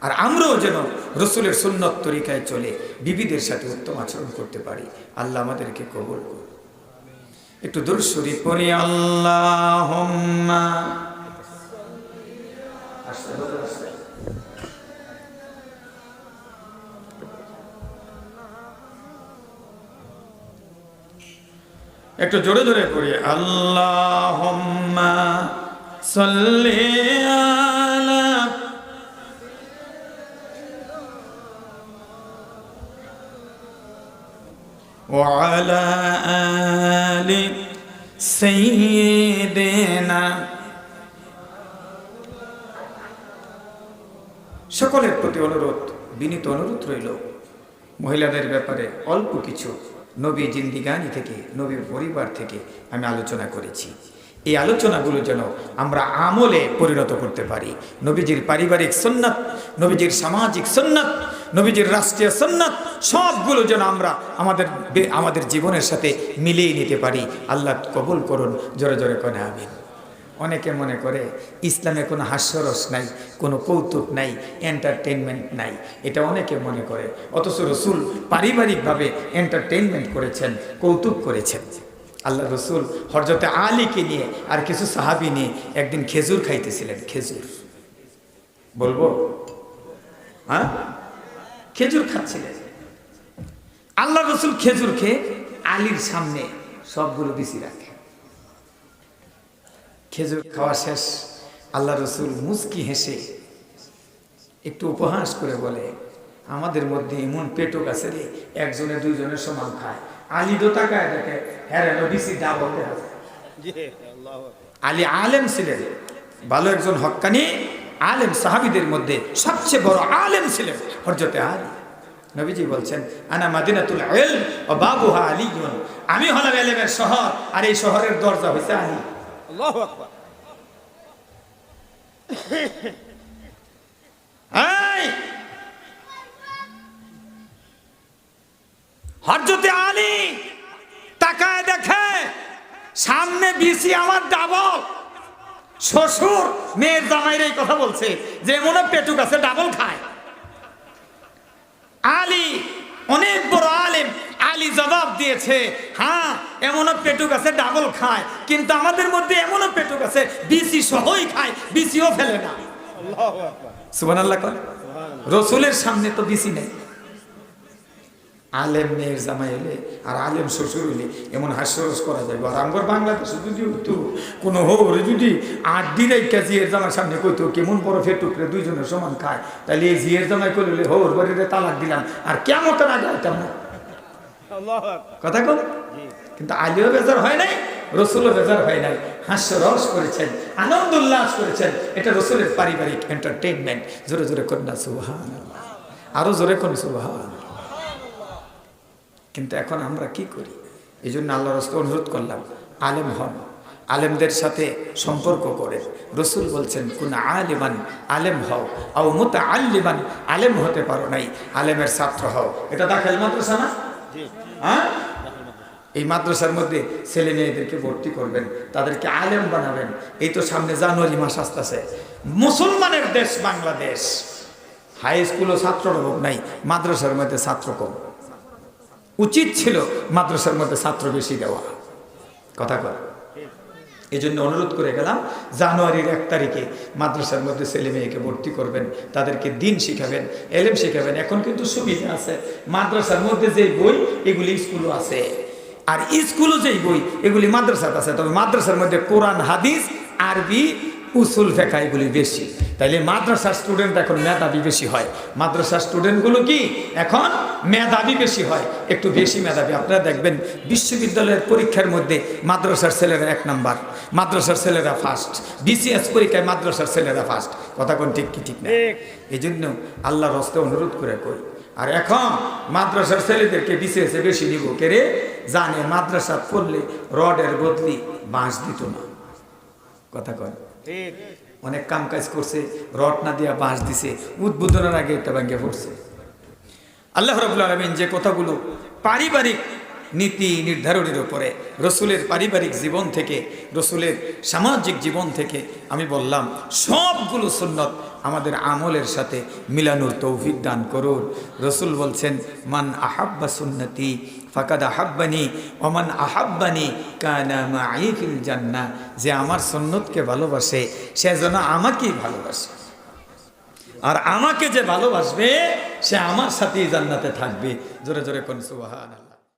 আর আমরাও যেন রসুলের সুন্নত তরিকায় চলে বিবিদের সাথে উত্তম আচরণ করতে পারি। আল্লাহ আমাদেরকে কবুল করুন। একটু দুরূদ শরীফ পড়ি। আল্লাহুম্মা একটু জোরে জোরে পড়ি। আল্লাহুম্মা সাল্লি আলা ওয়া আলা আলি সাইয়্যিদিনা। সকলের প্রতি অনুরোধ, বিনীত অনুরোধ রইল, মহিলাদের ব্যাপারে অল্প কিছু নবী জিন্দিগানি থেকে, নবীর পরিবার থেকে আমি আলোচনা করেছি। এই আলোচনাগুলো যেন আমরা আমলে পরিণত করতে পারি। নবীজির পারিবারিক সুন্নাত, নবীজির সামাজিক সুন্নাত, নবীজির রাষ্ট্রীয় সুন্নাত সবগুলো যেন আমরা আমাদের জীবনের সাথে মিলিয়ে নিতে পারি। আল্লাহ কবুল করুন। জোরে জোরে করে আমিন। অনেকে মনে করে ইসলামে কোনো হাস্যরস নাই, কোনো কৌতুক নাই, এন্টারটেনমেন্ট নাই, এটা অনেকে মনে করে। অথচ রসুল পারিবারিকভাবে এন্টারটেনমেন্ট করেছেন, কৌতুক করেছেন। আল্লাহ রসুল হযরতে আলীকে নিয়ে আর কিছু সাহাবী নিয়ে একদিন খেজুর খাইতেছিলেন। খেজুর বলবো, হ্যাঁ, খেজুর খাচ্ছিলেন। আল্লাহ রসুল খেজুর খেয়ে আলীর সামনে সবগুলো বিছি রাখে। খেজুর খাওয়া শেষ, আল্লাহ রসুল মুচকি হেসে একটু উপহাস করে বলে, আমাদের মধ্যে এমন পেটুক আছে রে, একজনে দুইজনের সমান খায়। আলী তো তাকায় দেখে, হ্যাঁ বিসি ডাবল দেয়া। আলী আলেম ছিলেন, ভালো একজন হক্কানি আলেম, সাহাবীদের মধ্যে সবচেয়ে বড় আলেম ছিলেন হযরতে আলী। নবীজি বলছেন, আনা মাদিনাতুল ইলম ওয়া বাবুহা আলীয়ুন, আমি হলাম ইলমের শহর আর এই শহরের দরজা হইছে আলী। আল্লাহু আকবার। এই হযরতে আলী তাকায় দেখে সামনে বিসি আমার ডাবল। শ্বশুর মেয়ের জামাইয়ের এই কথা বলছে যে এমনও পেটুক আছে ডাবল খায়। আলী অনেক বড় আলেম, আলী জবাব দিয়েছে, হ্যাঁ এমনও পেটুক আছে ডাবল খায়, কিন্তু আমাদের মধ্যে এমনও পেটুক আছে বিসি সহই খায়, বিসিও ফেলে না। সুবহানাল্লাহ। রসুলের সামনে তো বিসি নেই। আলেম মেয়ের জামাই হলে আর আলেম শ্বশুর হইলে এমন হাস্যরস করা যায়। আর আমার বাংলাদেশে যদি হতো কোনো হৌরে যদি 8 দিনের জিয়ের জামার সামনে কইতো কেমন বড় ফেটুকরে দুইজনের সমান খায়, তাহলে এই জিয়ের জামাই করলে হৌর বাড়িতে তালাক দিলাম আর কেমন আগে হইতাম না। কথা কল। কিন্তু আলীও বেজার হয় নাই, রসুলও বেজার হয় নাই, হাস্যরস করেছেন, আনন্দ উল্লাস করেছেন। এটা রসুলের পারিবারিক এন্টারটেইনমেন্ট। জোরে জোরে কন্যা সুবহানাল্লাহ, আরো জোরে কোন সুবহানাল্লাহ। কিন্তু এখন আমরা কি করি? এই জন্য আল্লাহর রাসূল অনুরোধ করলাম, আলেম হন, আলেমদের সাথে সম্পর্ক করে। রসুল বলছেন, কোন আলিমান, আলেম হও, আও মুতাআল্লিমান, আলেম হতে পারো নাই, আলেমের ছাত্র হও। এটা দাখিল মাদ্রাসা না? হ্যাঁ, এই মাদ্রাসার মধ্যে ছেলে মেয়েদেরকে ভর্তি করবেন, তাদেরকে আলেম বানাবেন। এই তো সামনে জানুয়ারি মাস আসতেছে, মুসলমানের দেশ বাংলাদেশ, হাই স্কুলও ছাত্রর অভাব নাই, মাদ্রাসার মধ্যে ছাত্র কম। উচিত ছিল মাদ্রাসার মধ্যে ছাত্র বেশি দেওয়া। কথা কর, এই জন্য অনুরোধ করে গেলাম, জানুয়ারির 1 তারিখে মাদ্রাসার মধ্যে ছেলে মেয়েকে ভর্তি করবেন, তাদেরকে দিন শিখাবেন, এলেম শিখাবেন। এখন কিন্তু সুবিধা আছে, মাদ্রাসার মধ্যে যে বই এগুলি স্কুলও আছে, আর স্কুলও যেই বই এগুলি মাদ্রাসাতে আছে। তবে মাদ্রাসার মধ্যে কোরআন, হাদিস, আরবি, উসুল ফিকহ এগুলি বেশি। তাইলে মাদ্রাসার স্টুডেন্ট এখন মেধাবী বেশি হয়। মাদ্রাসার স্টুডেন্টগুলো কি এখন মেধাবী বেশি হয়, একটু বেশি মেধাবী। আপনারা দেখবেন বিশ্ববিদ্যালয়ের পরীক্ষার মধ্যে মাদ্রাসার ছেলেরা 1 নাম্বার, মাদ্রাসার ছেলেরা ফার্স্ট, বিসিএস পরীক্ষায় মাদ্রাসার ছেলেরা ফার্স্ট। কথা কোন ঠিক কি ঠিক না? এই জন্য আল্লাহর হস্তে অনুরোধ করে কই। আর এখন মাদ্রাসার ছেলেদেরকে বিসিএস বেশি দিব, কেরে জানে মাদ্রাসা পড়লে রডের বদলি বাঁশ দিত না। কথা কয়, অনেক কাম কাজ করছে, রড না দিয়া বাঁশ দিছে, উদ্বোধনের আগে এটা ভাঙ্গে পড়ছে। আল্লাহ রাব্বুল আলামিন যে কথাগুলো পারিবারিক নীতি নির্ধারণের উপরে, রসুলের পারিবারিক জীবন থেকে, রসুলের সামাজিক জীবন থেকে আমি বললাম, সবগুলো সুন্নত আমাদের আমলের সাথে মিলানোর তৌফিক দান করুন। রসুল বলছেন, মান আহাব্বা সুন্নতি ফাকাদ আহাব্বানি ওমান আহাব্বানি কানা মাই ফিল জান্নাহ। যে আমার সুন্নতকে ভালোবাসে সে যেন আমাকেই ভালোবাসে, আর আমাকে যে ভালোবাসবে সে আমার সাথেই জান্নাতে থাকবে। জোরে জোরে কোন সুবহানাল্লাহ।